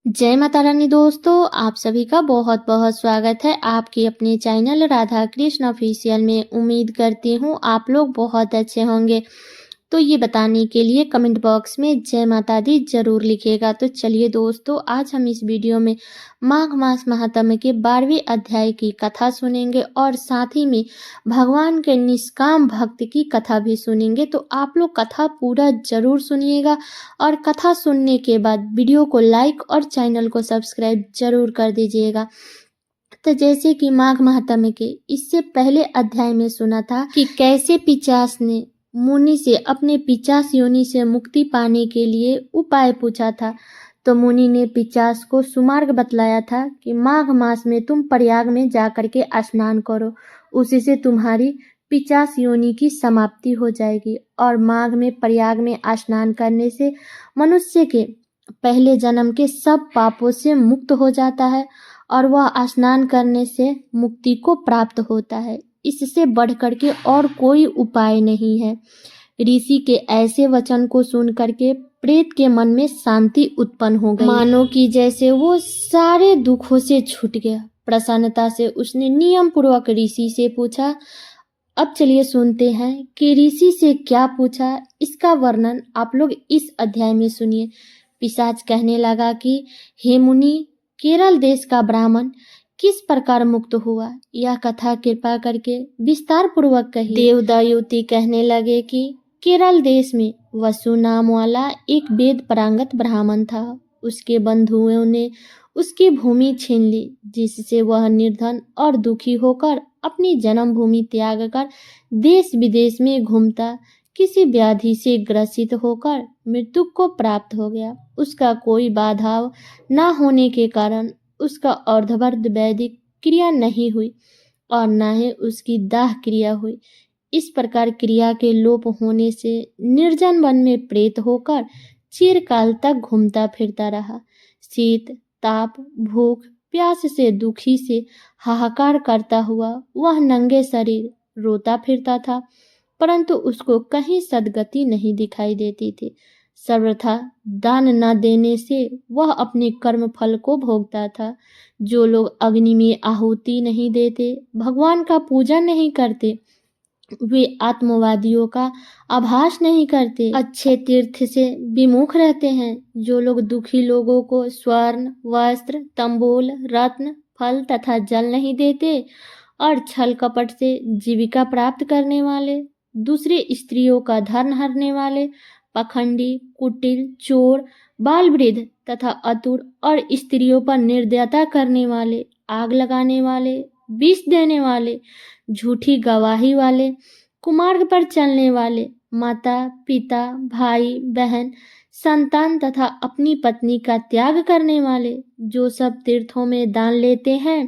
जय माता रानी दोस्तों, आप सभी का बहुत बहुत स्वागत है आपके अपने चैनल राधा कृष्ण ऑफिशियल में। उम्मीद करती हूँ आप लोग बहुत अच्छे होंगे। तो ये बताने के लिए कमेंट बॉक्स में जय माता दी जरूर लिखिएगा। तो चलिए दोस्तों, आज हम इस वीडियो में माघ मास महात्म्य के 12वें अध्याय की कथा सुनेंगे और साथ ही में भगवान के निष्काम भक्त की कथा भी सुनेंगे। तो आप लोग कथा पूरा जरूर सुनिएगा और कथा सुनने के बाद वीडियो को लाइक और चैनल को सब्सक्राइब जरूर कर दीजिएगा। तो जैसे कि माघ महात्म्य के इससे पहले अध्याय में सुना था कि कैसे पिशाच ने मुनि से अपने पिशाच योनि से मुक्ति पाने के लिए उपाय पूछा था। तो मुनि ने पिशाच को सुमार्ग बतलाया था कि माघ मास में तुम प्रयाग में जाकर के स्नान करो, उसी से तुम्हारी पिशाच योनि की समाप्ति हो जाएगी। और माघ में प्रयाग में स्नान करने से मनुष्य के पहले जन्म के सब पापों से मुक्त हो जाता है और वह स्नान करने से मुक्ति को प्राप्त होता है। इससे बढ़कर के और कोई उपाय नहीं है। ऋषि के ऐसे वचन को सुन करके प्रेत के मन में शांति उत्पन्न हो गई, मानो कि जैसे वो सारे दुखों से छूट गया। प्रसन्नता से उसने नियम पूर्वक ऋषि से पूछा। अब चलिए सुनते हैं कि ऋषि से क्या पूछा, इसका वर्णन आप लोग इस अध्याय में सुनिए। पिशाच कहने लगा कि हे मुनि, केरल देश का ब्राह्मण किस प्रकार मुक्त हुआ, यह कथा कृपा करके विस्तार पूर्वक कहिए। देवदयुति कहने लगे कि केरल देश में वसु नाम वाला एक वेद पारंगत ब्राह्मण था। उसके बंधुओं ने उसकी भूमि छीन ली, जिससे वह निर्धन और दुखी होकर अपनी जन्मभूमि त्याग कर देश विदेश में घूमता किसी व्याधि से ग्रसित होकर मृत्यु को प्राप्त हो गया। उसका कोई बाधाव न होने के कारण उसका अर्धवर्ध वैदिक क्रिया नहीं हुई और न ही उसकी दाह क्रिया हुई। इस प्रकार क्रिया के लोप होने से निर्जन वन में प्रेत होकर चिरकाल तक घूमता फिरता रहा। शीत ताप भूख प्यास से दुखी से हाहाकार करता हुआ वह नंगे शरीर रोता फिरता था, परंतु उसको कहीं सद्गति नहीं दिखाई देती थी। सर्वथा दान न देने से वह अपने कर्म फल को भोगता था। जो लोग अग्नि में आहुति नहीं देते, भगवान का पूजन नहीं करते, वे आत्मवादियों का आभास नहीं करते, अच्छे तीर्थ से विमुख रहते हैं। जो लोग दुखी लोगों को स्वर्ण वस्त्र तंबूल रत्न फल तथा जल नहीं देते और छल कपट से जीविका प्राप्त करने वाले, दूसरे स्त्रियों का धन हरने वाले, पखंडी कुटिल चोर बाल वृद्ध तथा अतुर और स्त्रियों पर निर्दयता करने वाले, आग लगाने वाले, विष देने वाले, झूठी गवाही वाले, कुमार्ग पर चलने वाले, माता पिता भाई बहन संतान तथा अपनी पत्नी का त्याग करने वाले, जो सब तीर्थों में दान लेते हैं,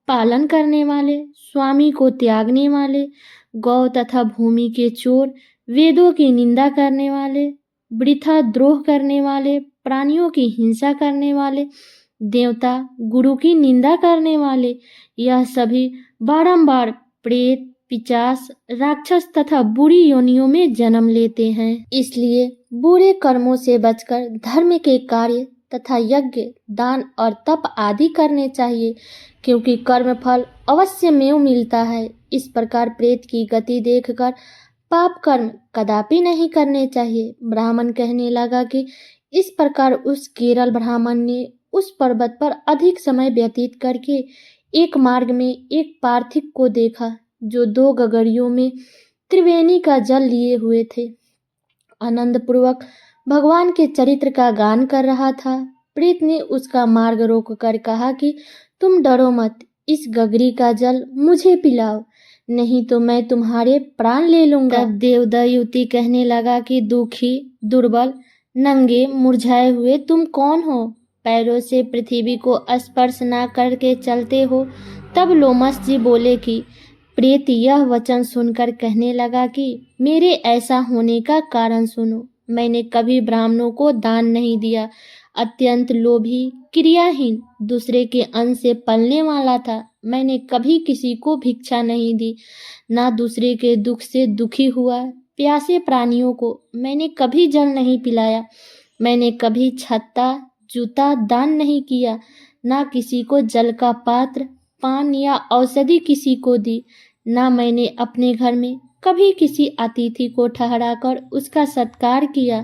पालन करने वाले, स्वामी को त्यागने वाले, गौ तथा भूमि के चोर, वेदों की निंदा करने वाले, वृथा द्रोह करने वाले, प्राणियों की हिंसा करने वाले, देवता गुरु की निंदा करने वाले, यह सभी बारंबार प्रेत पिशाच राक्षस तथा बुरी योनियों में जन्म लेते हैं। इसलिए बुरे कर्मों से बचकर धर्म के कार्य तथा यज्ञ दान और तप आदि करने चाहिए, क्योंकि कर्म फल अवश्य में मिलता है। इस प्रकार प्रेत की गति देखकर पाप कर्म कदापि नहीं करने चाहिए। ब्राह्मण कहने लगा कि इस प्रकार उस केरल ब्राह्मण ने उस पर्वत पर अधिक समय व्यतीत करके एक मार्ग में एक पार्थिक को देखा, जो 2 गगरियों में त्रिवेणी का जल लिए हुए थे, आनंद पूर्वक भगवान के चरित्र का गान कर रहा था। प्रेत ने उसका मार्ग रोक कर कहा कि तुम डरो मत, इस गगरी का जल मुझे पिलाओ, नहीं तो मैं तुम्हारे प्राण ले लूंगा। तब देवदयुति कहने लगा कि दुखी दुर्बल नंगे मुरझाए हुए तुम कौन हो, पैरों से पृथ्वी को स्पर्श न करके चलते हो। तब लोमस जी बोले कि प्रेत यह वचन सुनकर कहने लगा कि मेरे ऐसा होने का कारण सुनो। मैंने कभी ब्राह्मणों को दान नहीं दिया, अत्यंत लोभी क्रियाहीन दूसरे के अन्न से पलने वाला था। मैंने कभी किसी को भिक्षा नहीं दी, ना दूसरे के दुख से दुखी हुआ। प्यासे प्राणियों को मैंने कभी जल नहीं पिलाया। मैंने कभी छत्ता जूता दान नहीं किया, ना किसी को जल का पात्र, पान या औषधि किसी को दी। ना मैंने अपने घर में कभी किसी अतिथि को ठहराकर उसका सत्कार किया।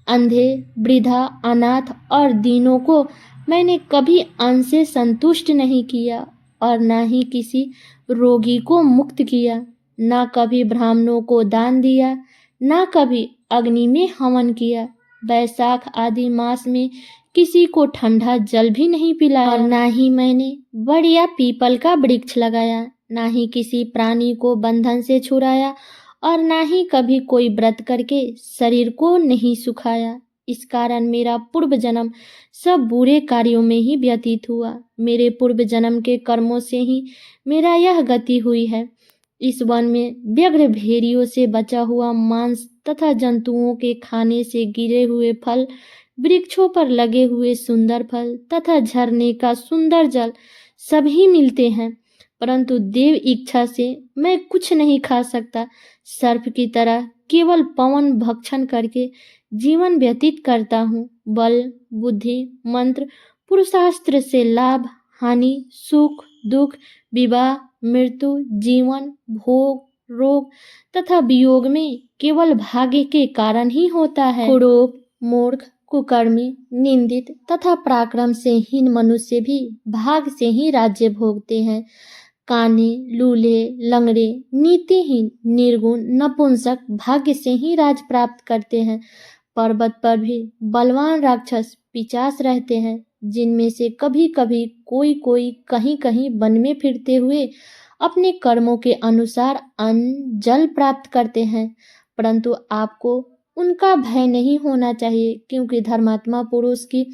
अंधे, वृद्धा, अनाथ और दीनों को मैंने कभी अन्न से संतुष्ट नहीं किया और ना ही किसी रोगी को मुक्त किया। ना कभी ब्राह्मणों को दान दिया, ना कभी अग्नि में हवन किया। बैसाख आदि मास में किसी को ठंडा जल भी नहीं पिलाया और ना ही मैंने बड़ या पीपल का वृक्ष लगाया, ना ही किसी प्राणी को बंधन से छुड़ाया और ना ही कभी कोई व्रत करके शरीर को नहीं सुखाया। इस कारण मेरा पूर्व जन्म सब बुरे कार्यों में ही व्यतीत हुआ। मेरे पूर्व जन्म के कर्मों से ही मेरा यह गति हुई है। इस वन में व्यग्र भेड़ियों से बचा हुआ मांस तथा जंतुओं के खाने से गिरे हुए फल, वृक्षों पर लगे हुए सुंदर फल तथा झरने का सुंदर जल सभी मिलते हैं, परंतु देव इच्छा से मैं कुछ नहीं खा सकता। सर्प की तरह केवल पवन भक्षण करके जीवन व्यतीत करता हूँ। बल, बुद्धि, मंत्र, पुरुषास्त्र से लाभ, हानि, सुख, दुख, विवाह, मृत्यु, जीवन, भोग, रोग तथा वियोग में केवल भाग्य के कारण ही होता है। कुरूप, मूर्ख, कुकर्मी, निंदित तथा पराक्रम से हीन मनुष्य भी भाग से ही राज्य भोगते हैं। काने, लूले, लंगड़े, नीतिहीन, निर्गुण, नपुंसक भाग्य से ही राज प्राप्त करते हैं। पर्वत पर भी बलवान राक्षस पिशाच रहते हैं, जिनमें से कभी कभी कोई कोई कहीं कहीं वन में फिरते हुए अपने कर्मों के अनुसार अन्न जल प्राप्त करते हैं, परंतु आपको उनका भय नहीं होना चाहिए, क्योंकि धर्मात्मा पुरुष की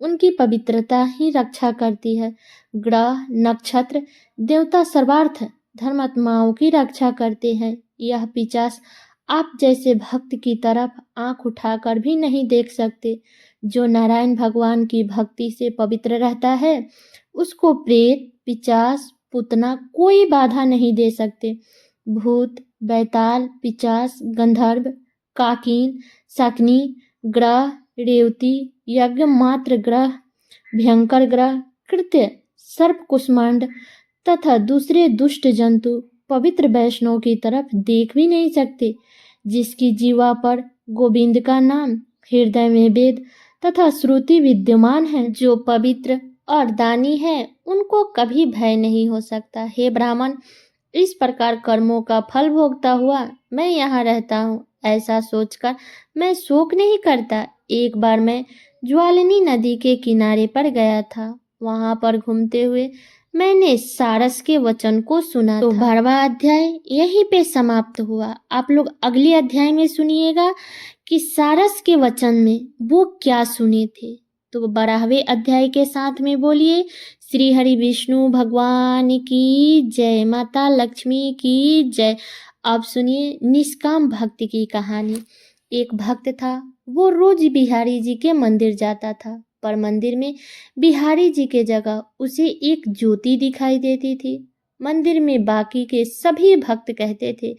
उनकी पवित्रता ही रक्षा करती है। ग्रह, नक्षत्र, देवता सर्वार्थ धर्मात्माओं की रक्षा करते हैं। यह पिशाच आप जैसे भक्त की तरफ आंख उठाकर भी नहीं देख सकते। जो नारायण भगवान की भक्ति से पवित्र रहता है, उसको प्रेत, पिशाच, पुतना कोई बाधा नहीं दे सकते। भूत, बैताल, पिशाच, गंधर्व, काकीन, शकुनी ग्रह, रेवती, यज्ञ मात्र ग्रह, भयंकर ग्रह, कृत्य, सर्प, कुष्मांड तथा दूसरे दुष्ट जंतु पवित्र वैष्णव की तरफ देख भी नहीं सकते। जिसकी जीवा पर गोविंद का नाम, हृदय में वेद तथा श्रुति विद्यमान है, जो पवित्र और दानी है, उनको कभी भय नहीं हो सकता। हे ब्राह्मण, इस प्रकार कर्मों का फल भोगता हुआ मैं यहाँ रहता हूँ, ऐसा सोचकर मैं शोक नहीं करता। एक बार मैं ज्वालिनी नदी के किनारे पर गया था। वहां पर घूमते हुए मैंने सारस के वचन को सुना तो 12वां अध्याय यहीं पे समाप्त हुआ। आप लोग अगले अध्याय में सुनिएगा कि सारस के वचन में वो क्या सुने थे। तो 12वें अध्याय के साथ में बोलिए श्री हरि विष्णु भगवान की जय, माता लक्ष्मी की जय। अब सुनिए निष्काम भक्त की कहानी। एक भक्त था, वो रोज बिहारी जी के मंदिर जाता था, पर मंदिर में बिहारी जी के जगह उसे एक ज्योति दिखाई देती थी। मंदिर में बाकी के सभी भक्त कहते थे,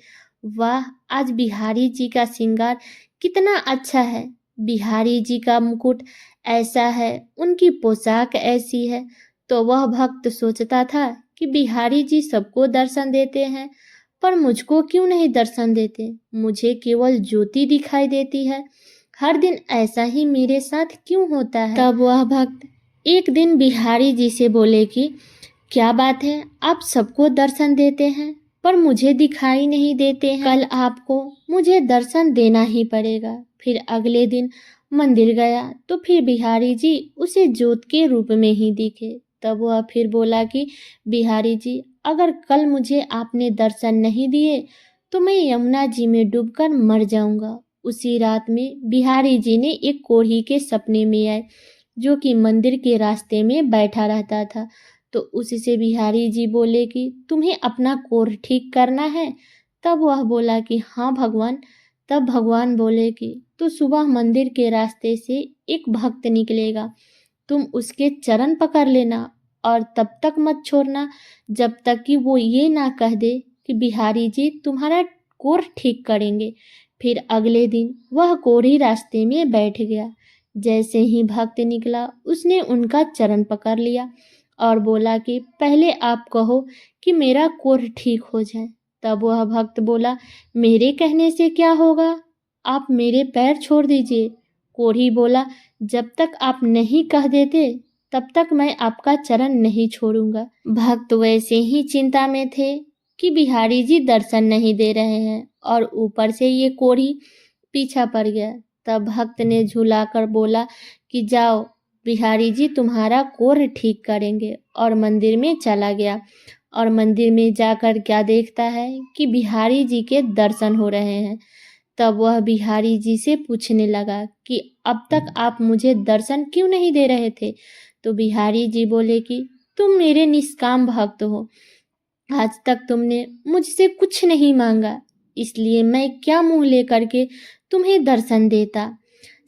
वाह, आज बिहारी जी का श्रृंगार कितना अच्छा है, बिहारी जी का मुकुट ऐसा है, उनकी पोशाक ऐसी है। तो वह भक्त सोचता था कि बिहारी जी सबको दर्शन देते हैं, पर मुझको क्यों नहीं दर्शन देते, मुझे केवल ज्योति दिखाई देती है, हर दिन ऐसा ही मेरे साथ क्यों होता है। तब वह भक्त एक दिन बिहारी जी से बोले कि क्या बात है, आप सबको दर्शन देते हैं पर मुझे दिखाई नहीं देते हैं, कल आपको मुझे दर्शन देना ही पड़ेगा। फिर अगले दिन मंदिर गया तो फिर बिहारी जी उसे ज्योत के रूप में ही दिखे। तब वह फिर बोला कि बिहारी जी, अगर कल मुझे आपने दर्शन नहीं दिए तो मैं यमुना जी में डूबकर मर जाऊंगा। उसी रात में बिहारी जी ने एक कोढ़ी के सपने में आए, जो कि मंदिर के रास्ते में बैठा रहता था। तो उससे बिहारी जी बोले कि तुम्हें अपना कोढ़ ठीक करना है। तब वह बोला कि हाँ भगवान। तब भगवान बोले कि तो सुबह मंदिर के रास्ते से एक भक्त निकलेगा, तुम उसके चरण पकड़ लेना और तब तक मत छोड़ना जब तक कि वो ये ना कह दे कि बिहारी जी तुम्हारा कोढ़ ठीक करेंगे। फिर अगले दिन वह कोढ़ी रास्ते में बैठ गया। जैसे ही भक्त निकला उसने उनका चरण पकड़ लिया और बोला कि पहले आप कहो कि मेरा कोढ़ ठीक हो जाए। तब वह भक्त बोला, मेरे कहने से क्या होगा, आप मेरे पैर छोड़ दीजिए। कोढ़ी बोला, जब तक आप नहीं कह देते तब तक मैं आपका चरण नहीं छोड़ूंगा। भक्त वैसे ही चिंता में थे कि बिहारी जी दर्शन नहीं दे रहे हैं और ऊपर से ये कोढ़ी पीछा पड़ गया। तब भक्त ने झुलाकर बोला कि जाओ, बिहारी जी तुम्हारा कोढ़ ठीक करेंगे, और मंदिर में चला गया। और मंदिर में जाकर क्या देखता है कि बिहारी जी के दर्शन हो रहे हैं। तब वह बिहारी जी से पूछने लगा कि अब तक आप मुझे दर्शन क्यों नहीं दे रहे थे। तो बिहारी जी बोले कि तुम मेरे निष्काम भक्त हो, आज तक तुमने मुझसे कुछ नहीं मांगा, इसलिए मैं क्या मुंह लेकर के तुम्हें दर्शन देता।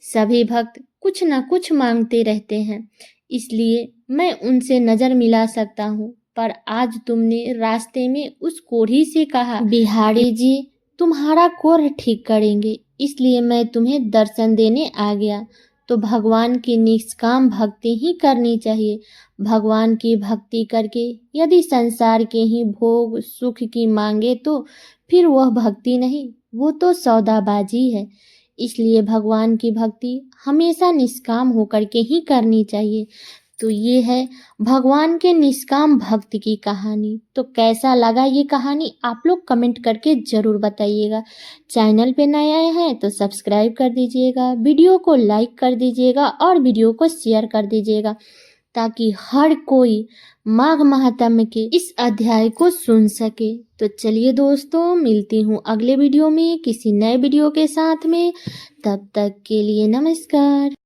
सभी भक्त कुछ न कुछ मांगते रहते हैं, इसलिए मैं उनसे नजर मिला सकता हूँ, पर आज तुमने रास्ते में उस कोढ़ी से कहा बिहारी जी तुम्हारा कोढ़ ठीक करेंगे, इसलिए मैं तुम्हें दर्शन देने आ गया। तो भगवान की निष्काम भक्ति ही करनी चाहिए। भगवान की भक्ति करके यदि संसार के ही भोग सुख की मांगे तो फिर वह भक्ति नहीं, वो तो सौदाबाजी है। इसलिए भगवान की भक्ति हमेशा निष्काम होकर के ही करनी चाहिए। तो ये है भगवान के निष्काम भक्त की कहानी। तो कैसा लगा ये कहानी आप लोग कमेंट करके ज़रूर बताइएगा। चैनल पे नए आए हैं तो सब्सक्राइब कर दीजिएगा, वीडियो को लाइक कर दीजिएगा और वीडियो को शेयर कर दीजिएगा, ताकि हर कोई माघ महात्म्य के इस अध्याय को सुन सके। तो चलिए दोस्तों, मिलती हूँ अगले वीडियो में किसी नए वीडियो के साथ में। तब तक के लिए नमस्कार।